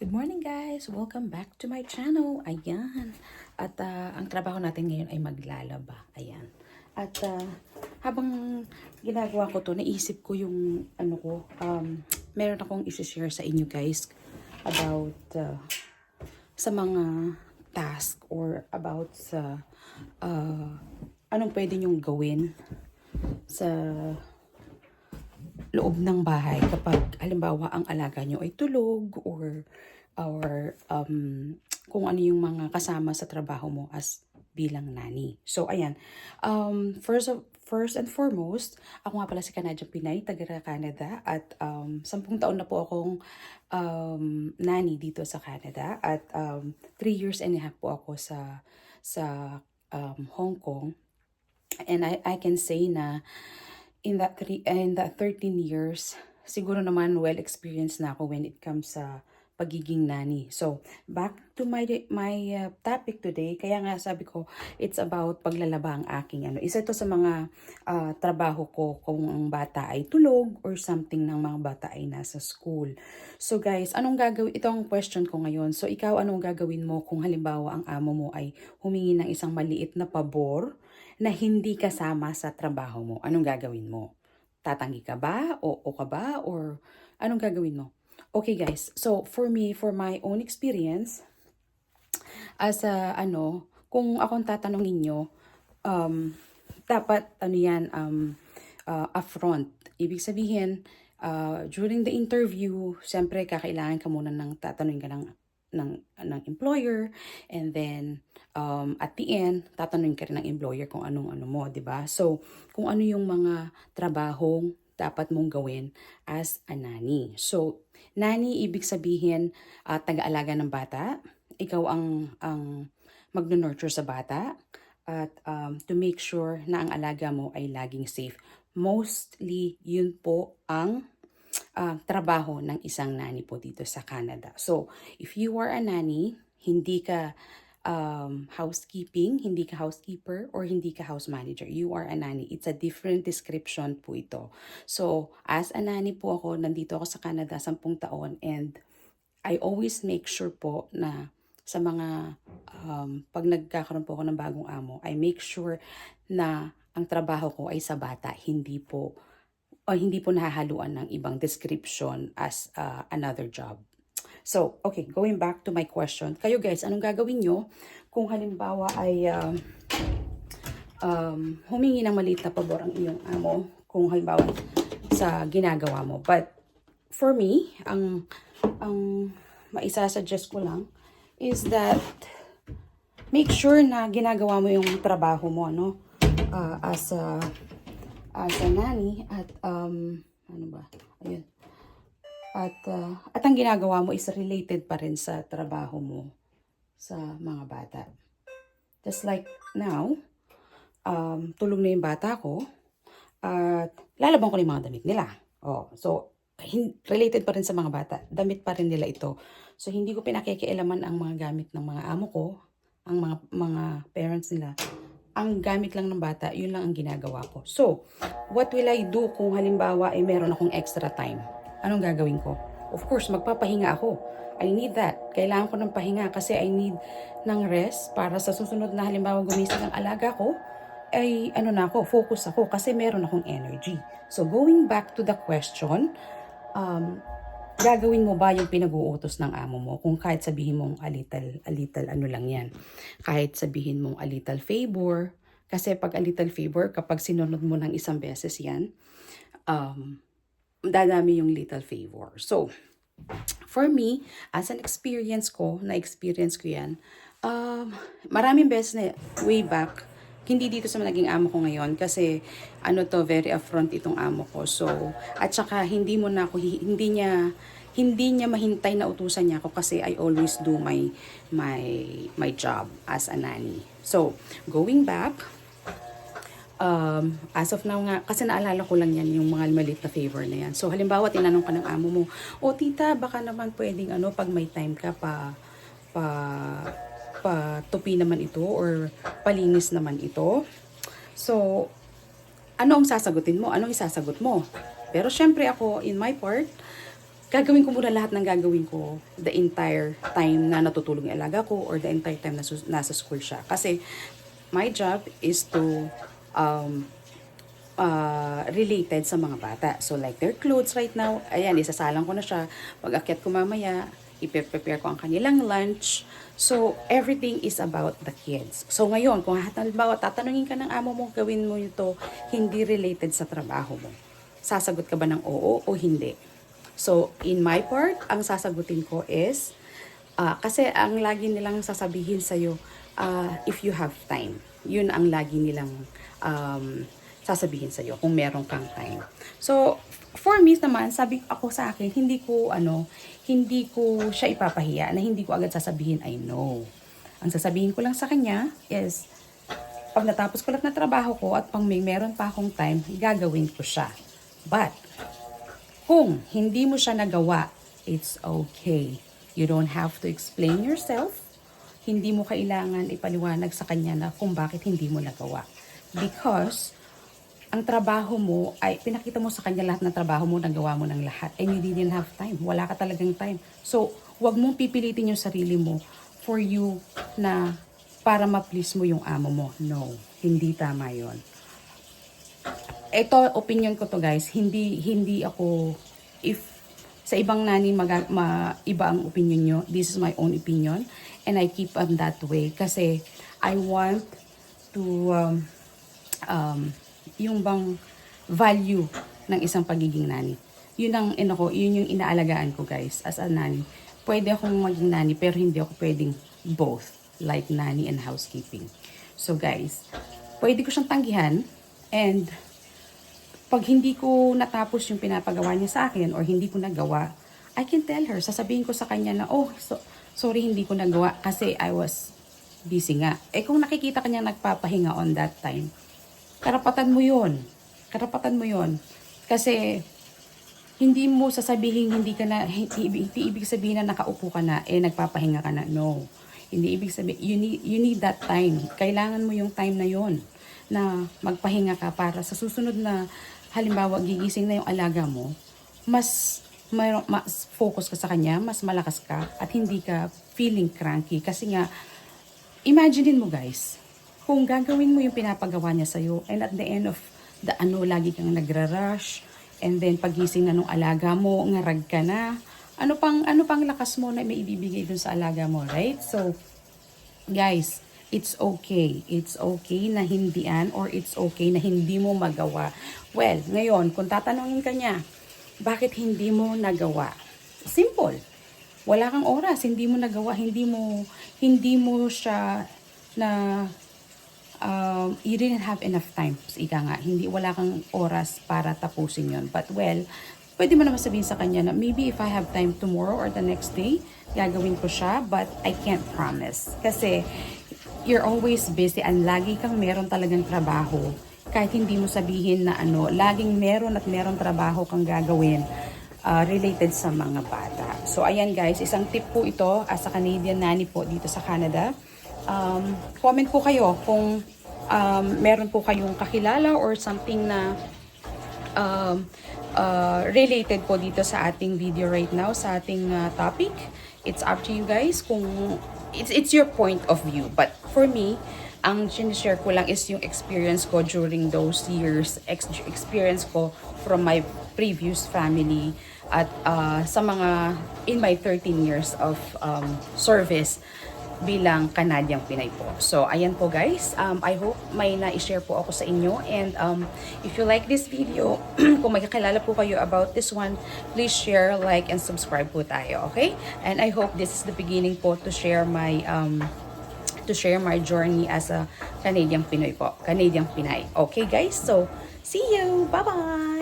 Good morning guys! Welcome back to my channel. Ayan. At ang trabaho natin ngayon ay maglalaba. Ayan. At habang ginagawa ko to, naisip ko yung meron akong isi-share sa inyo guys about sa mga task or about sa anong pwede nyong gawin sa loob ng bahay kapag halimbawa ang alaga nyo ay tulog or kung ano yung mga kasama sa trabaho mo as bilang nanny. So, ayan. First and foremost, ako nga pala si Canadian Pinay, taga Canada, at 10 taon na po akong nanny dito sa Canada, at 3 years and a half po ako sa Hong Kong. And I can say na in that 13 years, siguro naman well experienced na ako when it comes sa pagiging nanny. So, back to my topic today. Kaya nga sabi ko, it's about paglalaba ang aking Isa ito sa mga trabaho ko kung ang bata ay tulog or something ng mga bata ay nasa school. So guys, anong gagawin? Ito ang question ko ngayon. So ikaw, anong gagawin mo kung halimbawa ang amo mo ay humingi ng isang maliit na pabor na hindi kasama sa trabaho mo? Anong gagawin mo? Tatanggi ka ba? O ka ba? Or anong gagawin mo? Okay guys, so for me, for my own experience, as kung akong tatanungin nyo, dapat upfront. Ibig sabihin, during the interview, siyempre kakailangan ka muna ng tatanungin ka ng employer, and then at the end, tatanungin ka rin ng employer kung anong mo, 'di ba? So, kung ano yung mga trabahong dapat mong gawin as a nanny. So, nanny ibig sabihin taga-alaga ng bata. Ikaw ang magno-nurture sa bata at to make sure na ang alaga mo ay laging safe. Mostly, yun po ang trabaho ng isang nanny po dito sa Canada. So, if you are a nanny, hindi ka housekeeping, hindi ka housekeeper, or hindi ka house manager. You are a nanny. It's a different description po ito. So, as a nanny po ako, nandito ako sa Canada 10 taon, and I always make sure po na sa mga pag nagkakaroon po ako ng bagong amo, I make sure na ang trabaho ko ay sa bata, hindi po nahahaluan ng ibang description as another job. So, okay, going back to my question. Kayo guys, anong gagawin nyo kung halimbawa ay humingi ng maliit na pabor ang iyong amo kung halimbawa sa ginagawa mo? But for me, ang maisasuggest ko lang is that make sure na ginagawa mo yung trabaho mo, as a nanny, at ayun. At ang ginagawa mo is related pa rin sa trabaho mo sa mga bata. Just like now, tulog na yung bata ko at lalabang ko na yung mga damit nila. So, related pa rin sa mga bata. Damit pa rin nila ito. So, hindi ko pinakikialaman ang mga gamit ng mga amo ko, ang mga parents nila. Ang gamit lang ng bata, yun lang ang ginagawa ko. So, what will I do kung halimbawa ay meron akong extra time? Anong gagawin ko? Of course, magpapahinga ako. I need that. Kailangan ko ng pahinga kasi I need ng rest para sa susunod na halimbawa gumising ang alaga ko, ay focus ako kasi meron akong energy. So, going back to the question, gagawin mo ba yung pinag-uutos ng amo mo? Kung kahit sabihin mong a little ano lang yan. Kahit sabihin mong a little favor. Kasi pag a little favor, kapag sinunod mo ng isang beses yan, dadami yung little favor. So, for me, as an experience ko yan, maraming beses na way back, hindi dito sa naging amo ko ngayon kasi very upfront itong amo ko. So, at saka hindi niya mahintay na utusan niya ako kasi I always do my job as a nanny. So, going back, as of now nga, kasi naalala ko lang yan, yung mga maliit na favor na yan. So, halimbawa, tinanong ka ng amo mo, tita, baka naman pwedeng pag may time ka tupi naman ito or palinis naman ito. So, ano ang sasagutin mo? Anong isasagot mo? Pero syempre ako, in my part, gagawin ko muna lahat ng gagawin ko the entire time na natutulog yung alaga ko or the entire time na nasa school siya. Kasi my job is to related sa mga bata. So like their clothes right now, ayan, isasalang ko na siya. Pag-akyat ko mamaya, i-prepare ko ang kanilang lunch. So everything is about the kids. So ngayon, kung halimbawa tatanungin ka ng amo mo, gawin mo ito hindi related sa trabaho mo. Sasagot ka ba ng oo o hindi? So in my part, ang sasagutin ko is, kasi ang lagi nilang sasabihin sa'yo, if you have time. Yun ang lagi nilang sasabihin sa'yo kung meron kang time. So, for me naman, sabi ako sa akin, hindi ko siya ipapahiya na hindi ko agad sasabihin, I know. Ang sasabihin ko lang sa kanya is, pag natapos ko lang na trabaho ko at pang meron pa akong time, gagawin ko siya. But, kung hindi mo siya nagawa, it's okay. You don't have to explain yourself. Hindi mo kailangan ipaliwanag sa kanya na kung bakit hindi mo nagawa. Because, ang trabaho mo ay pinakita mo sa kanya lahat ng trabaho mo, nagawa mo ng lahat. And you didn't have time. Wala ka talagang time. So, wag mong pipilitin yung sarili mo for you na para ma-please mo yung amo mo. No, hindi tama yon. Ito, opinion ko to guys. Hindi ako, if sa ibang nani iba ang opinion nyo, this is my own opinion. And I keep on that way. Kasi, I want to, yung bang value ng isang pagiging nani. Yun yung inaalagaan ko guys as a nani. Pwede akong maging nani pero hindi ako pwedeng both, like nani and housekeeping. So guys, pwede ko siyang tanggihan, and pag hindi ko natapos yung pinapagawa niya sa akin or hindi ko nagawa, I can tell her, sasabihin ko sa kanya na, sorry hindi ko nagawa kasi I was busy nga. Kung nakikita kanya nagpapahinga on that time, karapatan mo yun. Karapatan mo yun. Kasi, hindi mo sasabihin, hindi ibig sabihin na nakaupo ka na, nagpapahinga ka na. No. Hindi ibig sabihin, you need that time. Kailangan mo yung time na yun na magpahinga ka para sa susunod na, halimbawa, gigising na yung alaga mo, mas focus ka sa kanya, mas malakas ka, at hindi ka feeling cranky. Kasi nga, imagine mo guys, kung gagawin mo yung pinapagawa niya sa'yo, and at the end of the lagi kang nagra-rush, and then pagising na nung alaga mo, ngarag ka na, ano pang lakas mo na may ibibigay dun sa alaga mo, right? So, guys, it's okay. It's okay na hindian, or it's okay na hindi mo magawa. Well, ngayon, kung tatanungin ka niya, bakit hindi mo nagawa? Simple. Wala kang oras, hindi mo nagawa, hindi mo siya na you didn't have enough time. Ika nga, wala kang oras para tapusin yon. But well, pwede mo naman sabihin sa kanya na maybe if I have time tomorrow or the next day, gagawin ko siya, but I can't promise. Kasi you're always busy and lagi kang meron talagang trabaho. Kahit hindi mo sabihin na laging meron trabaho kang gagawin related sa mga bata. So ayan guys, isang tip po ito as a Canadian nanny po dito sa Canada. Comment po kayo kung meron po kayong kakilala or something na related po dito sa ating video right now, sa ating topic. It's up to you guys kung it's your point of view. But for me, ang sinishare ko lang is yung experience ko during those years, experience ko from my previous family at sa mga in my 13 years of service bilang Canadian Pinay po. So, ayan po guys. I hope may na-share po ako sa inyo. And if you like this video, kung may kakilala po kayo about this one, please share, like, and subscribe po tayo. Okay? And I hope this is the beginning po to share my journey as a Canadian Pinoy po. Canadian Pinay. Okay guys? So, see you! Bye-bye!